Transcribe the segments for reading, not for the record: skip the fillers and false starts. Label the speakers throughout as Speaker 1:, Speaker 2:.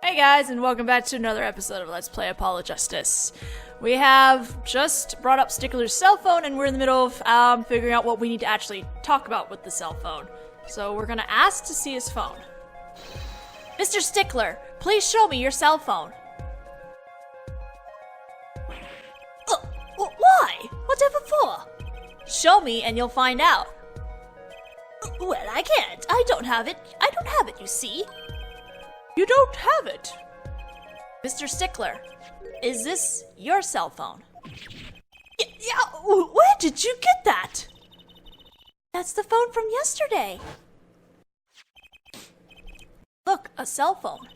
Speaker 1: Hey guys, and welcome back to another episode of Let's Play Apologistice. We have just brought up Stickler's cell phone, and we're in the middle of figuring out what we need to actually talk about with the cell phone. So we're gonna ask to see his phone. Mr. Stickler, please show me your cell phone. Why? Whatever for? Show me and you'll find out. Well, I can't. I don't have it, you see. You don't have it. Mr. Stickler, is this your cell phone? Yeah, where did you get that? That's the phone from yesterday. Look, a cell phone.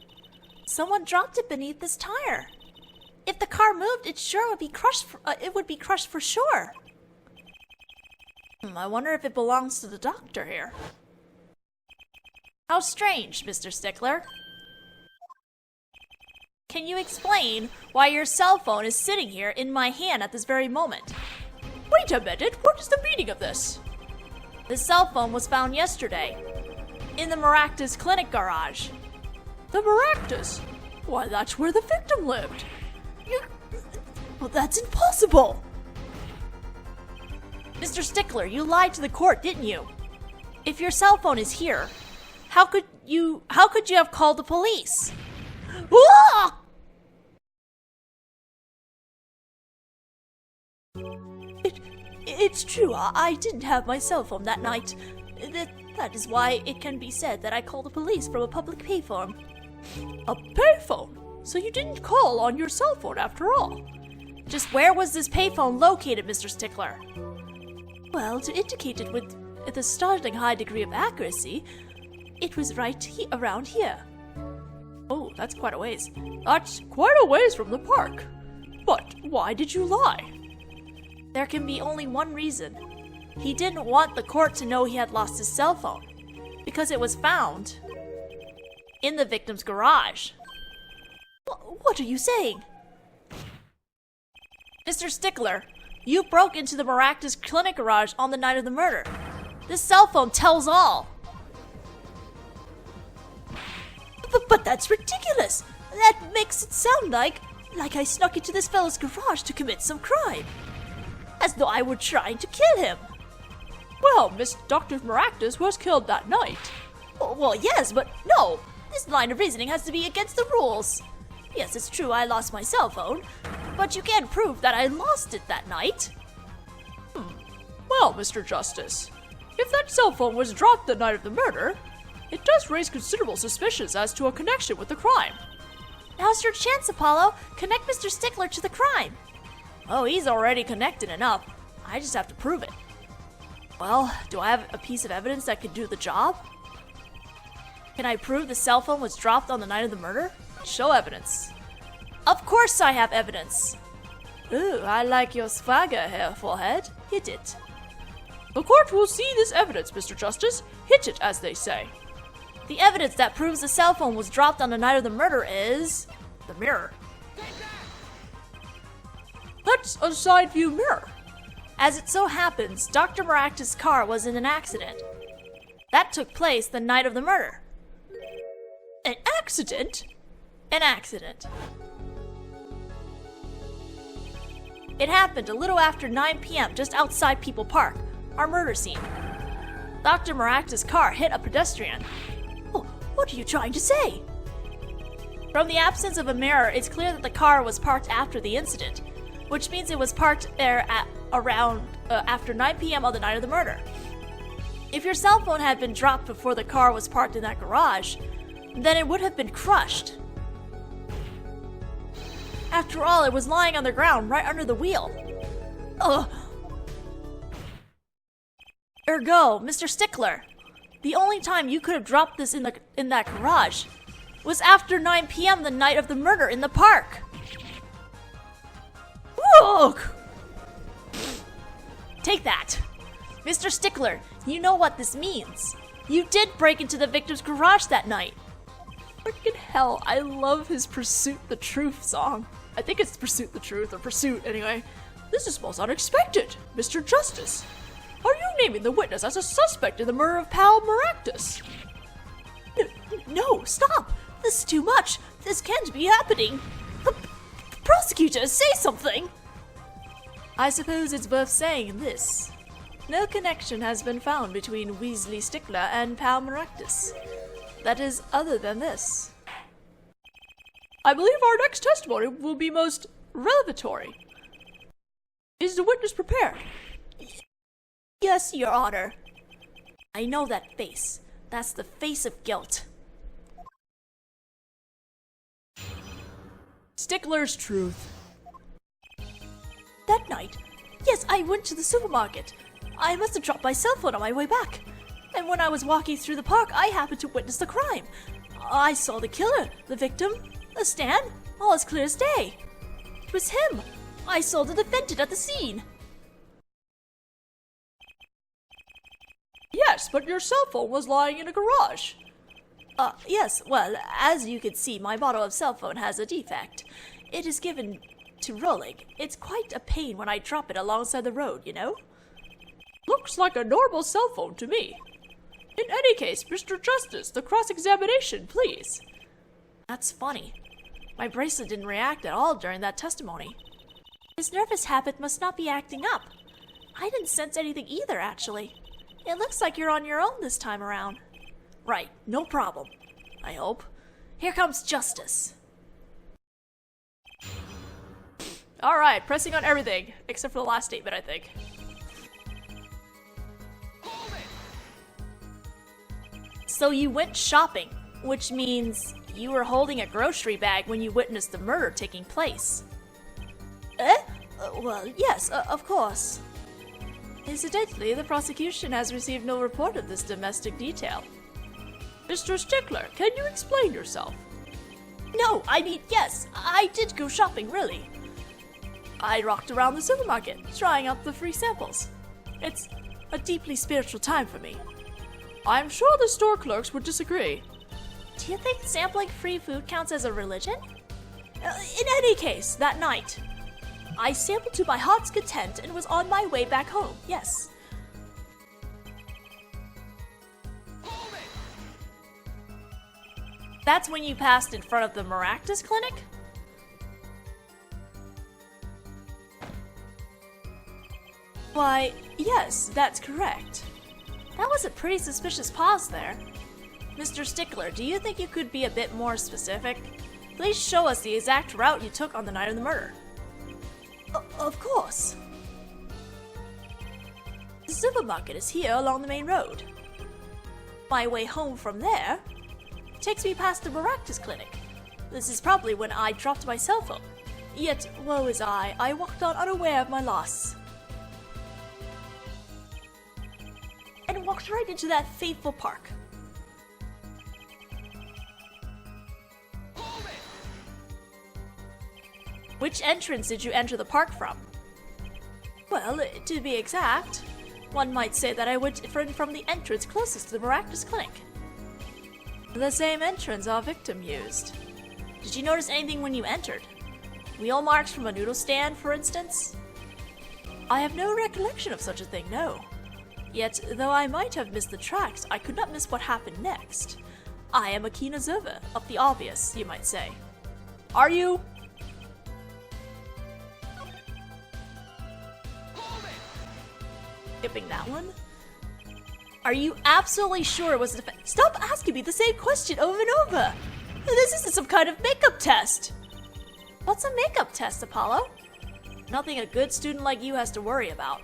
Speaker 1: Someone dropped it beneath this tire. If the car moved, it would be crushed for sure. I wonder if it belongs to the doctor here. How strange, Mr. Stickler. Can you explain why your cell phone is sitting here in my hand at this very moment? Wait a minute, what is the meaning of this? The cell phone was found yesterday, in the Maractus clinic garage. The Maractus? Why, that's where the victim lived. Well, that's impossible. Mr. Stickler, you lied to the court, didn't you? If your cell phone is here, how could you have called the police? Ah! It's true, I didn't have my cell phone that night. That is why it can be said that I called the police from a public payphone. A payphone? So you didn't call on your cell phone after all? Just where was this payphone located, Mr. Stickler? Well, to indicate it with a startling high degree of accuracy, it was around here. Oh, that's quite a ways. That's quite a ways from the park. But why did you lie? There can be only one reason. He didn't want the court to know he had lost his cell phone, because it was found in the victim's garage. What are you saying? Mr. Stickler, you broke into the Maractus clinic garage on the night of the murder. This cell phone tells all. But that's ridiculous! That makes it sound like I snuck into this fellow's garage to commit some crime. As though I were trying to kill him. Well, Dr. Maractus was killed that night. Well, yes, but no. This line of reasoning has to be against the rules. Yes, it's true I lost my cell phone, but you can't prove that I lost it that night. Well, Mr. Justice, if that cell phone was dropped the night of the murder, it does raise considerable suspicions as to a connection with the crime. Now's your chance, Apollo. Connect Mr. Stickler to the crime. Oh, he's already connected enough. I just have to prove it. Well, do I have a piece of evidence that could do the job? Can I prove the cell phone was dropped on the night of the murder? Show evidence. Of course I have evidence. Ooh, I like your swagger here, forehead. Hit it. The court will see this evidence, Mr. Justice. Hit it, as they say. The evidence that proves the cell phone was dropped on the night of the murder is the mirror. That's a side view mirror. As it so happens, Dr. Maractus' car was in an accident. That took place the night of the murder. An accident? An accident. It happened a little after 9 p.m. just outside People Park, our murder scene. Dr. Maractus' car hit a pedestrian. Oh, what are you trying to say? From the absence of a mirror, it's clear that the car was parked after the incident, which means it was parked there at around after 9 p.m. on the night of the murder. If your cell phone had been dropped before the car was parked in that garage, then it would have been crushed. After all, it was lying on the ground right under the wheel. Ergo, Mr. Stickler, the only time you could have dropped this in that garage was after 9 p.m. the night of the murder in the park. Look! Take that. Mr. Stickler, you know what this means. You did break into the victim's garage that night. Freaking hell, I love his Pursuit the Truth song. I think it's Pursuit the Truth, or Pursuit anyway. This is most unexpected, Mr. Justice. Are you naming the witness as a suspect in the murder of Pal Maractus? No, stop! This is too much! This can't be happening. Prosecutor, say something! I suppose it's worth saying this. No connection has been found between Weasley Stickler and Pal Maractus. That is, other than this. I believe our next testimony will be most revelatory. Is the witness prepared? Yes, Your Honor. I know that face. That's the face of guilt. Stickler's truth. That night, yes, I went to the supermarket. I must have dropped my cell phone on my way back. And when I was walking through the park, I happened to witness the crime. I saw the killer, the victim, the stand, all as clear as day. It was him. I saw the defendant at the scene. Yes, but your cell phone was lying in a garage. Yes, well, as you can see, my model of cell phone has a defect. It is given to rolling. It's quite a pain when I drop it alongside the road, you know? Looks like a normal cell phone to me. In any case, Mr. Justice, the cross-examination, please. That's funny. My bracelet didn't react at all during that testimony. His nervous habit must not be acting up. I didn't sense anything either, actually. It looks like you're on your own this time around. Right, no problem. I hope. Here comes Justice. Alright, pressing on everything, except for the last statement, I think. So you went shopping, which means you were holding a grocery bag when you witnessed the murder taking place. Well, yes, of course. Incidentally, the prosecution has received no report of this domestic detail. Mr. Stickler, can you explain yourself? No, I mean, yes, I did go shopping, really. I rocked around the supermarket, trying out the free samples. It's a deeply spiritual time for me. I'm sure the store clerks would disagree. Do you think sampling free food counts as a religion? In any case, that night, I sampled to my heart's content and was on my way back home, yes. That's when you passed in front of the Maractus clinic? Why, yes, that's correct. That was a pretty suspicious pause there. Mr. Stickler, do you think you could be a bit more specific? Please show us the exact route you took on the night of the murder. Of course. The supermarket is here along the main road. My way home from there takes me past the Maractus clinic. This is probably when I dropped my cell phone. Yet, woe is I walked on unaware of my loss. And walked right into that fateful park. Which entrance did you enter the park from? Well, to be exact, one might say that I went from the entrance closest to the Maractus clinic. The same entrance our victim used. Did you notice anything when you entered? Wheel marks from a noodle stand, for instance? I have no recollection of such a thing, no. Yet, though I might have missed the tracks, I could not miss what happened next. I am a keen observer of the obvious, you might say. Are you? Skipping that one? Are you absolutely sure it was a Stop asking me the same question over and over! This isn't some kind of makeup test! What's a makeup test, Apollo? Nothing a good student like you has to worry about.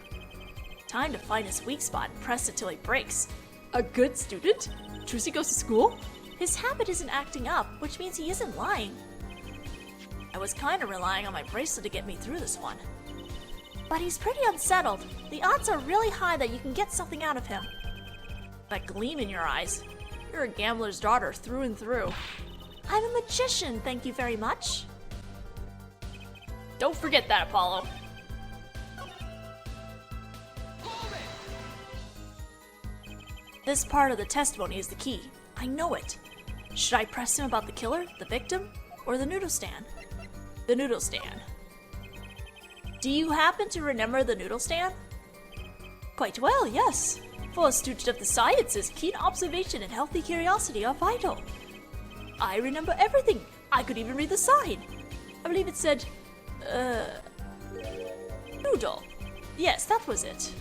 Speaker 1: Time to find his weak spot and press it till he breaks. A good student? Trucy goes to school? His habit isn't acting up, which means he isn't lying. I was kinda relying on my bracelet to get me through this one. But he's pretty unsettled. The odds are really high that you can get something out of him. That gleam in your eyes. You're a gambler's daughter through and through. I'm a magician, thank you very much. Don't forget that, Apollo. This part of the testimony is the key. I know it. Should I press him about the killer, the victim, or the noodle stand? The noodle stand. Do you happen to remember the noodle stand? Quite well, yes. For a student of the sciences, keen observation and healthy curiosity are vital. I remember everything I could even read the sign. I believe it said, noodle. Yes, that was it.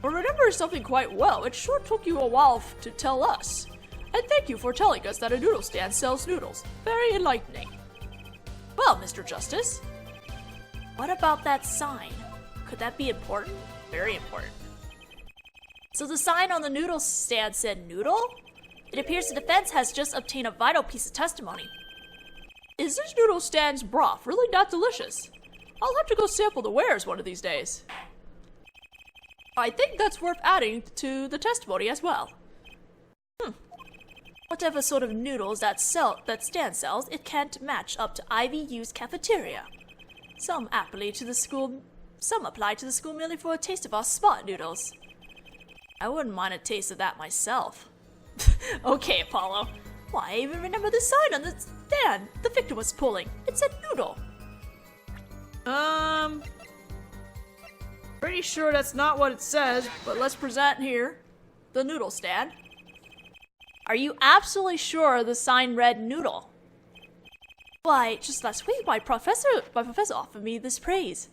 Speaker 1: I remember something quite well. It sure took you a while to tell us. And thank you for telling us that a noodle stand sells noodles. Very enlightening. Well, Mr. Justice. What about that sign? Could that be important? Very important. So the sign on the noodle stand said noodle? It appears the defense has just obtained a vital piece of testimony. Is this noodle stand's broth really that delicious? I'll have to go sample the wares one of these days. I think that's worth adding to the testimony as well. Whatever sort of noodles that stand sells, it can't match up to IVU's cafeteria. Some apply to the school merely for a taste of our spot noodles. I wouldn't mind a taste of that myself. Okay, Apollo. Why, I even remember the sign on the stand the victim was pulling. It said noodle. Pretty sure that's not what it says, but let's present here the noodle stand. Are you absolutely sure the sign read noodle? Why, just last week my professor offered me this praise.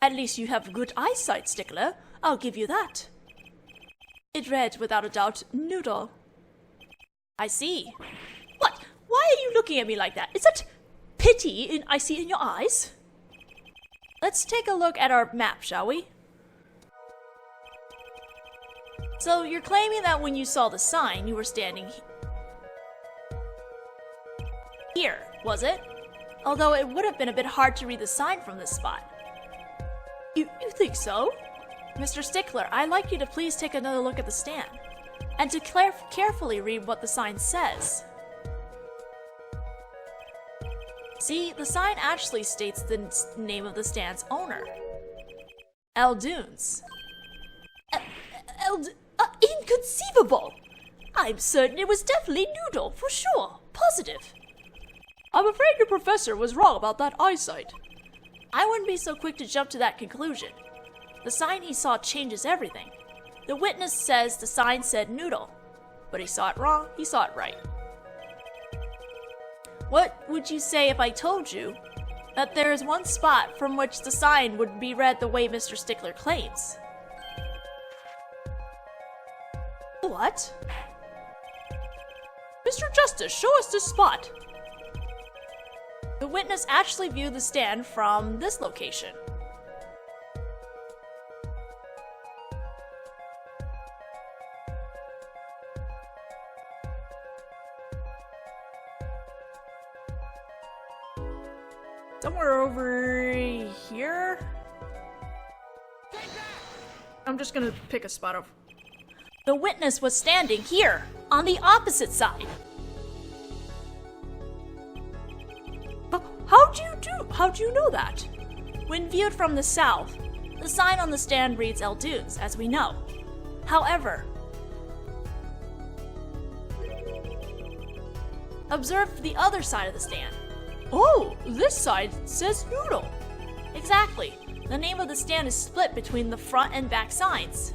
Speaker 1: At least you have good eyesight, Stickler. I'll give you that. It read, without a doubt, noodle. I see. What? Why are you looking at me like that? Is that pity I see in your eyes? Let's take a look at our map, shall we? So you're claiming that when you saw the sign, you were standing here, was it? Although it would have been a bit hard to read the sign from this spot. You think so? Mr. Stickler, I'd like you to please take another look at the stand, and to carefully read what the sign says. See, the sign actually states the name of the stand's owner. Eldunes. Inconceivable! I'm certain it was definitely Noodle, for sure. Positive. I'm afraid your professor was wrong about that eyesight. I wouldn't be so quick to jump to that conclusion. The sign he saw changes everything. The witness says the sign said noodle, but he saw it wrong, he saw it right. What would you say if I told you that there is one spot from which the sign would be read the way Mr. Stickler claims? What? Mr. Justice, show us this spot. The witness actually viewed the stand from this location. Somewhere over here? I'm just gonna pick a spot over. The witness was standing here, on the opposite side. How'd you know that? When viewed from the south, the sign on the stand reads Eldunes, as we know. However, observe the other side of the stand. Oh, this side says Noodle. Exactly. The name of the stand is split between the front and back signs.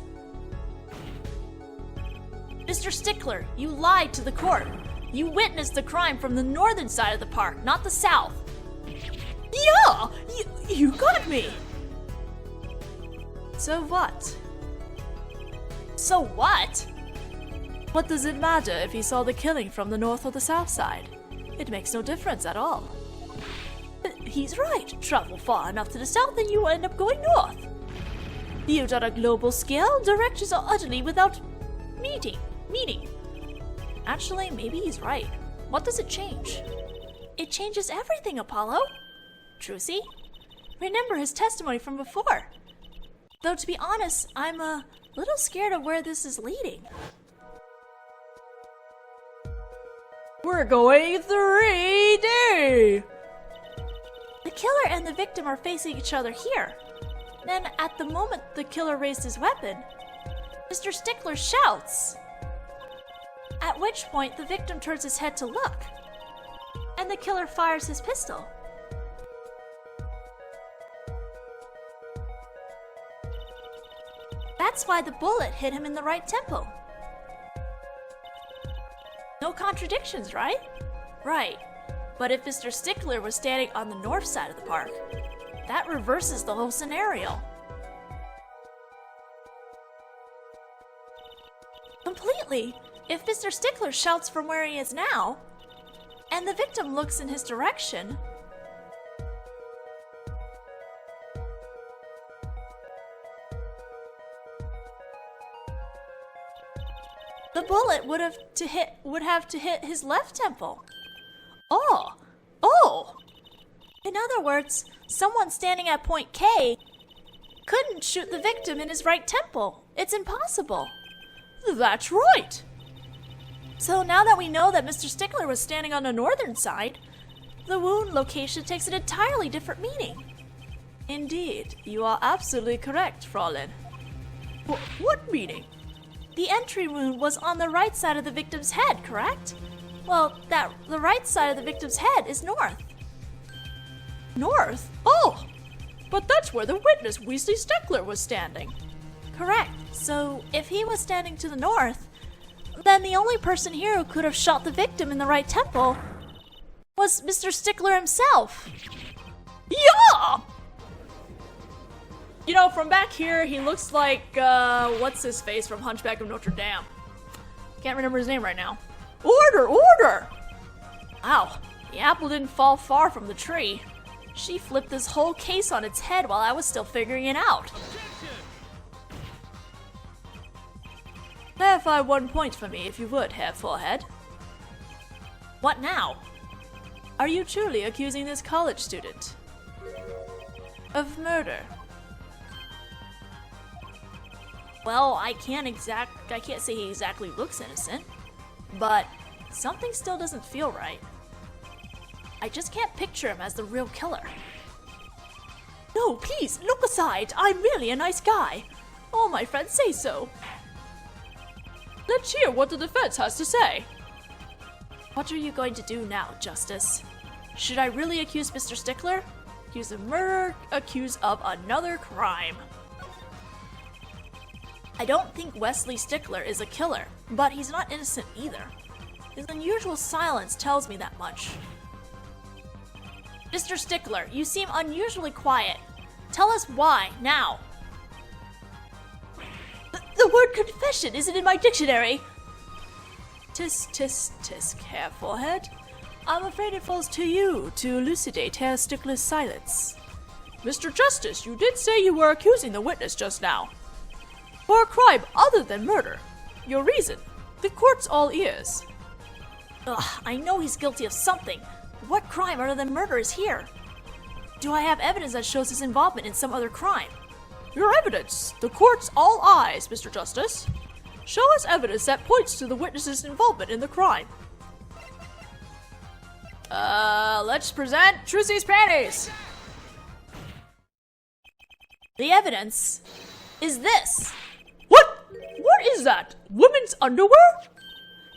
Speaker 1: Mr. Stickler, you lied to the court. You witnessed the crime from the northern side of the park, not the south. Yeah! You got me! So what? So what? What does it matter if he saw the killing from the north or the south side? It makes no difference at all. He's right. Travel far enough to the south and you end up going north. Viewed on a global scale, directions are utterly without meaning. Actually, maybe he's right. What does it change? It changes everything, Apollo. Trucy? Remember his testimony from before. Though to be honest, I'm a little scared of where this is leading. We're going 3D! The killer and the victim are facing each other here. Then, at the moment the killer raised his weapon, Mr. Stickler shouts. At which point the victim turns his head to look, and the killer fires his pistol. That's why the bullet hit him in the right temple. No contradictions, right? Right. But if Mr. Stickler was standing on the north side of the park, that reverses the whole scenario. Completely. If Mr. Stickler shouts from where he is now, and the victim looks in his direction, the bullet would have to hit his left temple. Oh! In other words, someone standing at point K couldn't shoot the victim in his right temple. It's impossible.
Speaker 2: That's right.
Speaker 1: So now that we know that Mr. Stickler was standing on the northern side, the wound location takes an entirely different meaning.
Speaker 2: Indeed, you are absolutely correct, Fraulein. What meaning?
Speaker 1: The entry wound was on the right side of the victim's head, correct? Well, the right side of the victim's head is north.
Speaker 2: North? Oh! But that's where the witness, Weasley Stickler, was standing.
Speaker 1: Correct. So, if he was standing to the north, then the only person here who could have shot the victim in the right temple was Mr. Stickler himself.
Speaker 2: Yeah! You know, from back here, he looks like, what's his face from Hunchback of Notre Dame? Can't remember his name right now. Order!
Speaker 1: Wow, the apple didn't fall far from the tree. She flipped this whole case on its head while I was still figuring it out.
Speaker 2: Verify 1 point for me, if you would, Herr Forehead.
Speaker 1: What now?
Speaker 2: Are you truly accusing this college student of murder?
Speaker 1: Well, I can't say he exactly looks innocent, but something still doesn't feel right. I just can't picture him as the real killer.
Speaker 2: No, please, look aside. I'm merely a nice guy. All my friends say so. Let's hear what the defense has to say.
Speaker 1: What are you going to do now, Justice? Should I really accuse Mr. Stickler?
Speaker 2: Accused of murder, accused of another crime.
Speaker 1: I don't think Wesley Stickler is a killer, but he's not innocent either. His unusual silence tells me that much. Mr. Stickler, you seem unusually quiet. Tell us why, now.
Speaker 2: The word confession isn't in my dictionary. Tisk, tisk, tisk, Herr Forehead. I'm afraid it falls to you to elucidate Herr Stickler's silence. Mr. Justice, you did say you were accusing the witness just now. For a crime other than murder. Your reason? The court's all ears.
Speaker 1: Ugh, I know he's guilty of something. What crime other than murder is here? Do I have evidence that shows his involvement in some other crime?
Speaker 2: Your evidence. The court's all eyes, Mr. Justice. Show us evidence that points to the witness's involvement in the crime. Let's present Trussy's panties.
Speaker 1: The evidence is this.
Speaker 2: What? What is that? Women's underwear?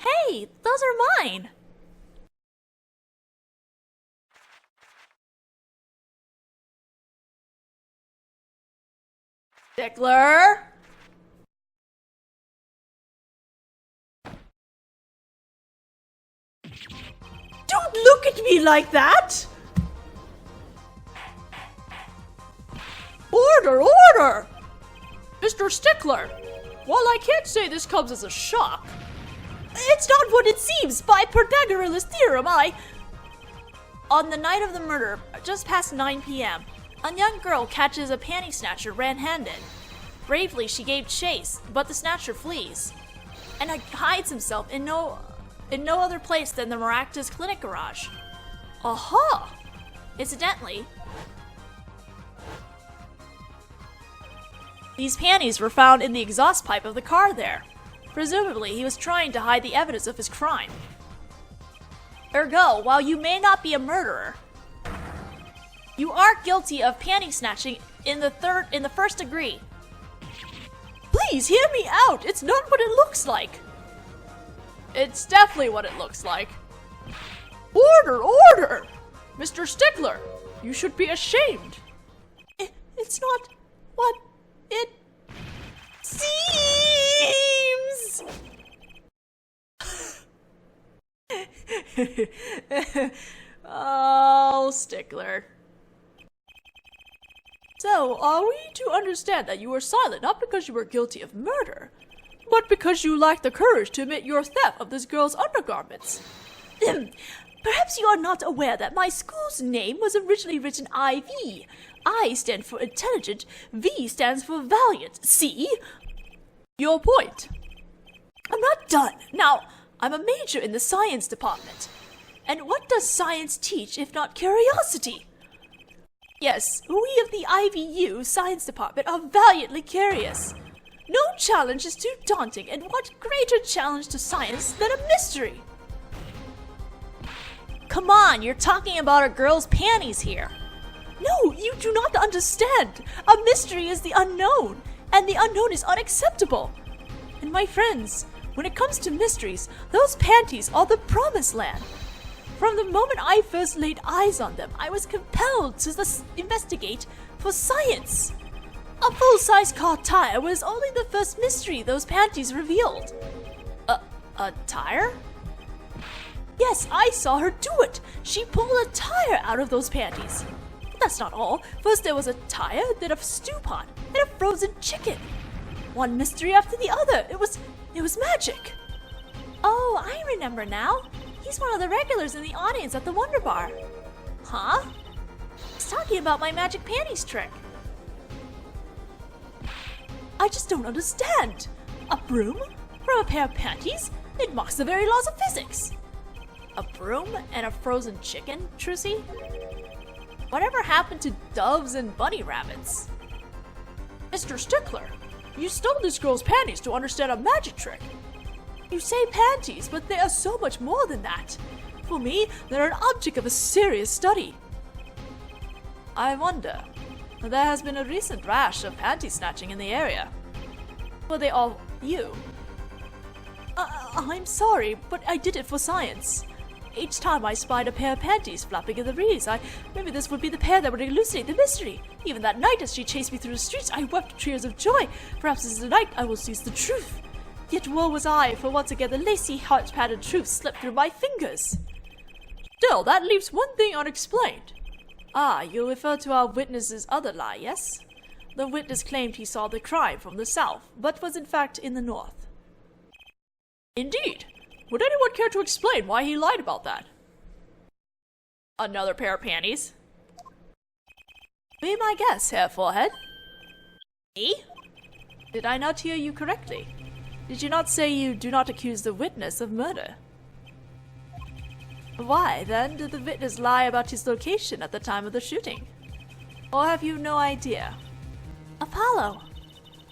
Speaker 1: Hey, those are mine.
Speaker 2: Stickler? Don't look at me like that! Order! Mr. Stickler, while I can't say this comes as a shock, it's not what it seems. By Pythagoras' theorem,
Speaker 1: On the night of the murder, just past 9 p.m., a young girl catches a panty snatcher red-handed. Bravely, she gave chase, but the snatcher flees and hides himself in no other place than the Maractus Clinic garage.
Speaker 2: Aha!
Speaker 1: Incidentally, these panties were found in the exhaust pipe of the car there. Presumably, he was trying to hide the evidence of his crime. Ergo, while you may not be a murderer, you are guilty of panty snatching in the first degree.
Speaker 2: Please hear me out. It's not what it looks like. It's definitely what it looks like. Order! Mr. Stickler, you should be ashamed. It's not what it seems. Oh, Stickler. So, are we to understand that you were silent not because you were guilty of murder, but because you lacked the courage to admit your theft of this girl's undergarments?
Speaker 1: Perhaps you are not aware that my school's name was originally written IV. I stand for intelligent, V stands for valiant. See?
Speaker 2: Your point.
Speaker 1: I'm not done. Now, I'm a major in the science department. And what does science teach if not curiosity? Yes, we of the IVU science department are valiantly curious. No challenge is too daunting, and what greater challenge to science than a mystery?
Speaker 2: Come on, you're talking about a girl's panties here.
Speaker 1: No, you do not understand. A mystery is the unknown, and the unknown is unacceptable. And my friends, when it comes to mysteries, those panties are the promised land. From the moment I first laid eyes on them, I was compelled to investigate for science. A full-size car tire was only the first mystery those panties revealed.
Speaker 2: A tire?
Speaker 1: Yes, I saw her do it. She pulled a tire out of those panties. But that's not all. First there was a tire, then a stew pot, and a frozen chicken. One mystery after the other. It was magic.
Speaker 2: Oh, I remember now. He's one of the regulars in the audience at the Wonder Bar.
Speaker 1: Huh?
Speaker 2: He's talking about my magic panties trick.
Speaker 1: I just don't understand. A broom? From a pair of panties? It mocks the very laws of physics.
Speaker 2: A broom and a frozen chicken, Trissy? Whatever happened to doves and bunny rabbits?
Speaker 1: Mr. Stickler, you stole this girl's panties to understand a magic trick. You say panties, but they are so much more than that. For me, they're an object of a serious study.
Speaker 2: I wonder. There has been a recent rash of panty snatching in the area. Were they all you?
Speaker 1: I'm sorry, but I did it for science. Each time I spied a pair of panties flapping in the breeze, maybe this would be the pair that would elucidate the mystery. Even that night as she chased me through the streets, I wept tears of joy. Perhaps this is the night I will seize the truth. Yet woe was I, for once again the lacy, heart-padded truth slipped through my fingers.
Speaker 2: Still, that leaves one thing unexplained. Ah, you refer to our witness's other lie, yes? The witness claimed he saw the crime from the south, but was in fact in the north.
Speaker 1: Indeed. Would anyone care to explain why he lied about that?
Speaker 2: Another pair of panties? Be my guess, Herr Forehead.
Speaker 1: Me?
Speaker 2: Did I not hear you correctly? Did you not say you do not accuse the witness of murder? Why, then, did the witness lie about his location at the time of the shooting? Or have you no idea?
Speaker 1: Apollo,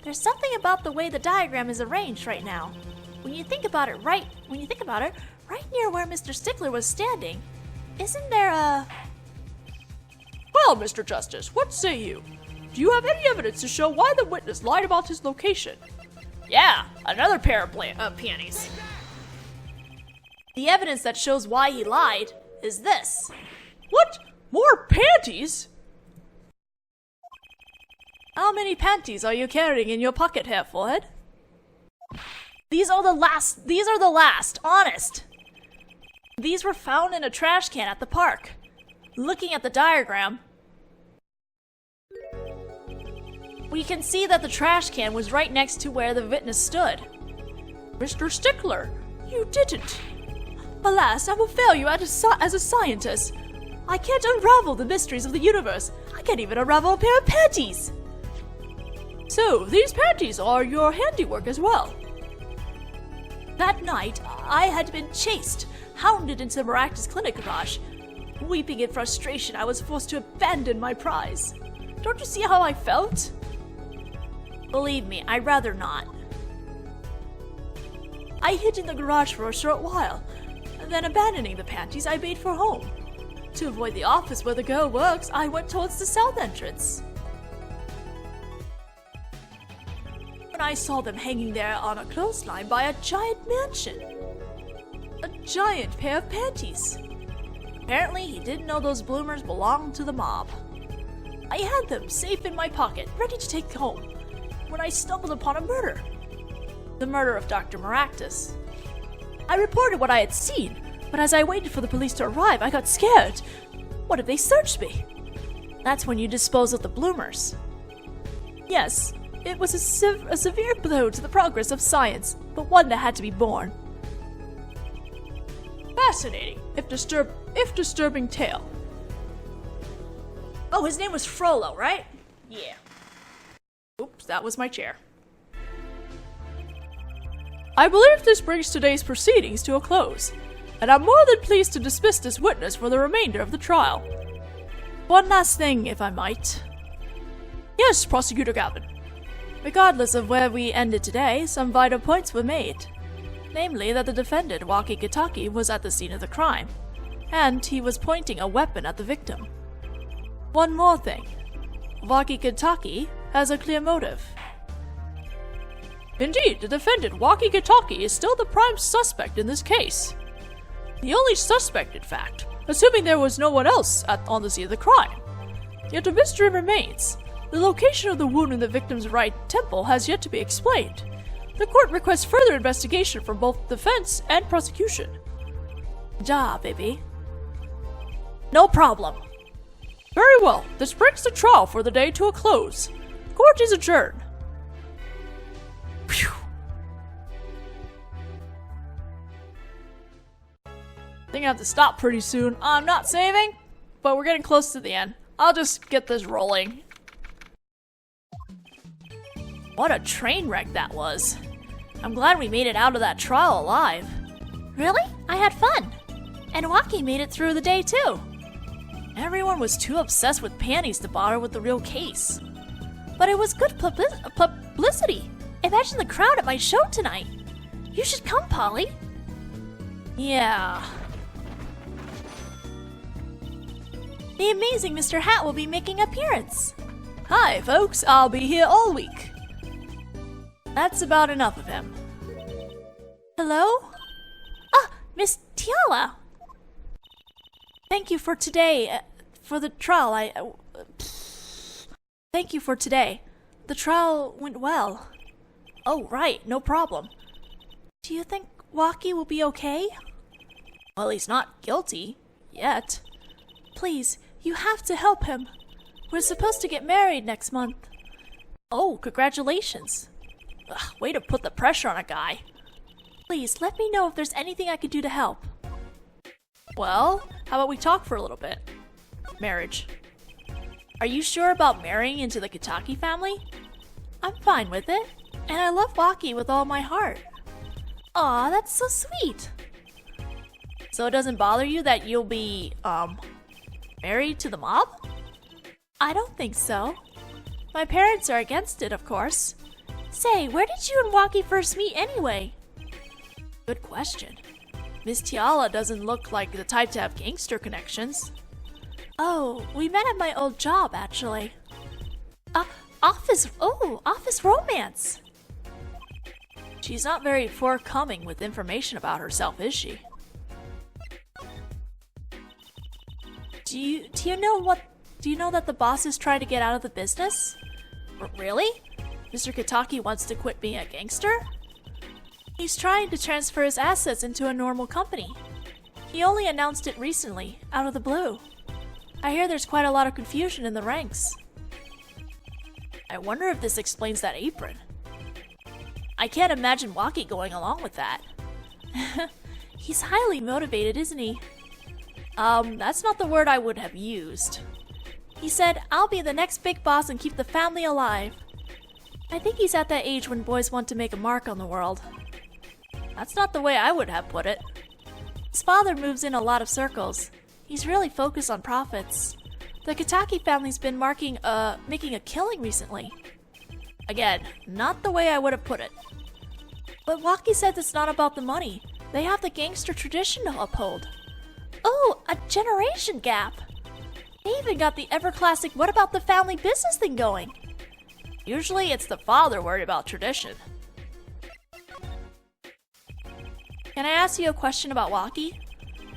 Speaker 1: there's something about the way the diagram is arranged right now. When you think about it, right near where Mr. Stickler was standing, isn't there a...
Speaker 2: Well, Mr. Justice, what say you? Do you have any evidence to show why the witness lied about his location?
Speaker 1: Yeah, another pair of panties.
Speaker 2: The evidence that shows why he lied is this.
Speaker 1: What? More panties?
Speaker 2: How many panties are you carrying in your pocket, Herr Forehead?
Speaker 1: These are the last, honest.
Speaker 2: These were found in a trash can at the park. Looking at the diagram, we can see that the trash can was right next to where the witness stood.
Speaker 1: Mr. Stickler, you didn't. Alas, I'm a failure as a scientist. I can't unravel the mysteries of the universe. I can't even unravel a pair of panties. So, these panties are your handiwork as well. That night, I had been chased, hounded into the Maractus Clinic garage. Weeping in frustration, I was forced to abandon my prize. Don't you see how I felt?
Speaker 2: Believe me, I'd rather not.
Speaker 1: I hid in the garage for a short while, and then abandoning the panties, I made for home. To avoid the office where the girl works, I went towards the south entrance. When I saw them hanging there on a clothesline by a giant mansion. A giant pair of panties.
Speaker 2: Apparently, he didn't know those bloomers belonged to the mob.
Speaker 1: I had them safe in my pocket, ready to take home, when I stumbled upon a murder.
Speaker 2: The murder of Dr. Maractus.
Speaker 1: I reported what I had seen, But as I waited for the police to arrive, I got scared. What if they searched me? That's when you dispose of the bloomers. Yes, it was a severe blow to the progress of science, but one that had to be borne. Fascinating, if disturbing tale. Oh, his name was Frollo, right? Yeah. Oops, that was my chair. I believe this brings today's proceedings to a close, and I'm more than pleased to dismiss this witness for the remainder of the trial. One last thing, if I might. Yes, Prosecutor Galvin. Regardless of where we ended today, some vital points were made. Namely, that the defendant, Waki Kitaki, was at the scene of the crime, and he was pointing a weapon at the victim. One more thing. Waki Kitaki has a clear motive. Indeed, the defendant, Waki Kitaki, is still the prime suspect in this case. The only suspect, in fact, assuming there was no one else on the scene of the crime. Yet a mystery remains. The location of the wound in the victim's right temple has yet to be explained. The court requests further investigation from both defense and prosecution. Ja, baby. No problem. Very well, this brings the trial for the day to a close. Court is adjourned. Phew. I think I have to stop pretty soon. I'm not saving, but we're getting close to the end. I'll just get this rolling. What a train wreck that was. I'm glad we made it out of that trial alive. Really? I had fun. And Waki made it through the day too. Everyone was too obsessed with panties to bother with the real case. But it was good publicity. Imagine the crowd at my show tonight. You should come, Polly. Yeah. The amazing Mr. Hat will be making an appearance. Hi, folks. I'll be here all week. That's about enough of him. Hello? Ah, Miss Tiala. Thank you for today. For the trial, Thank you for today. The trial went well. Oh, right. No problem. Do you think Waki will be okay? Well, he's not guilty. Yet. Please, you have to help him. We're supposed to get married next month. Oh, congratulations. Ugh, way to put the pressure on a guy. Please, let me know if there's anything I could do to help. Well, how about we talk for a little bit? Marriage. Are you sure about marrying into the Kitaki family? I'm fine with it, and I love Waki with all my heart. Aw, that's so sweet. So it doesn't bother you that you'll be, married to the mob? I don't think so. My parents are against it, of course. Say, where did you and Waki first meet anyway? Good question. Miss Tiala doesn't look like the type to have gangster connections. Oh, we met at my old job, actually. Office romance. She's not very forthcoming with information about herself, is she? Do you know that the boss is trying to get out of the business? Really? Mr. Kitaki wants to quit being a gangster? He's trying to transfer his assets into a normal company. He only announced it recently, out of the blue. I hear there's quite a lot of confusion in the ranks. I wonder if this explains that apron. I can't imagine Waki going along with that. He's highly motivated, isn't he? That's not the word I would have used. He said, I'll be the next big boss and keep the family alive. I think he's at that age when boys want to make a mark on the world. That's not the way I would have put it. His father moves in a lot of circles. He's really focused on profits. The Kitaki family's been making a killing recently. Again, not the way I would have put it. But Waki said it's not about the money. They have the gangster tradition to uphold. Oh, a generation gap. They even got the ever-classic what about the family business thing going. Usually it's the father worried about tradition. Can I ask you a question about Waki?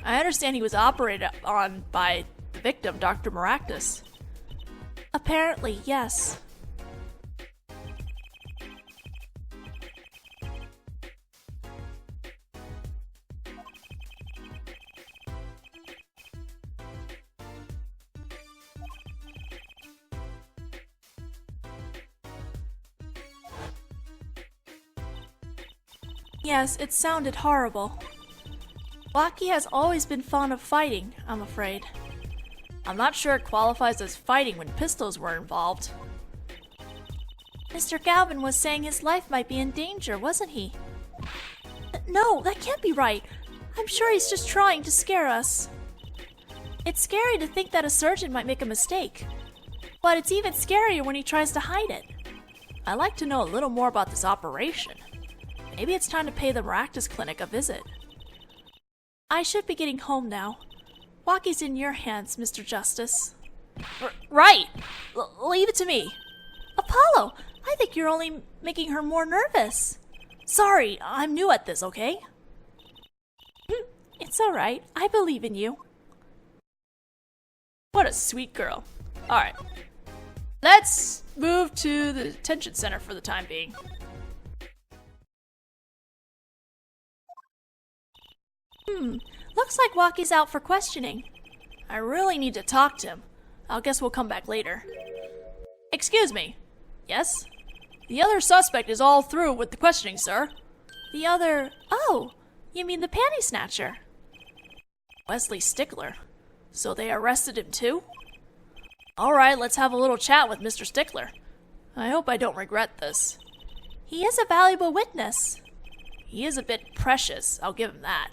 Speaker 1: I understand he was operated on by the victim, Dr. Maractus. Apparently, yes.
Speaker 2: Yes, it sounded horrible. Wacky has always been fond of fighting, I'm afraid. I'm not sure it qualifies as fighting when pistols were involved. Mr. Galvin was saying his life might be in danger, wasn't he? No, that can't be right. I'm sure he's just trying to scare us. It's scary to think that a surgeon might make a mistake, but it's even scarier when he tries to hide it. I'd like to know a little more about this operation. Maybe it's time to pay the Maractus Clinic a visit. I should be getting home now. Wacky's in your hands, Mr. Justice. Right! Leave it to me. Apollo, I think you're only making her more nervous. Sorry, I'm new at this, okay? It's alright. I believe in you. What a sweet girl. Alright. Let's move to the detention center for the time being. Looks like Wacky's out for questioning. I really need to talk to him. I guess we'll come back later. Excuse me. Yes? The other suspect is all through with the questioning, sir. The other... Oh, you mean the panty snatcher? Wesley Stickler. So they arrested him too? Alright, let's have a little chat with Mr. Stickler. I hope I don't regret this. He is a valuable witness. He is a bit precious, I'll give him that.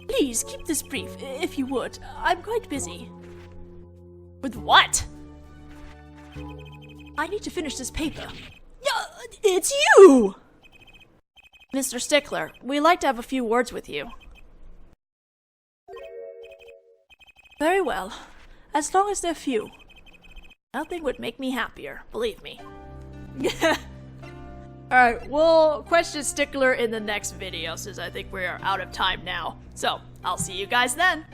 Speaker 2: Please, keep this brief, if you would. I'm quite busy. With what? I need to finish this paper. It's you! Mr. Stickler, we'd like to have a few words with you. Very well. As long as they're few. Nothing would make me happier, believe me. Alright, we'll question Stickler in the next video since I think we're out of time now. So, I'll see you guys then.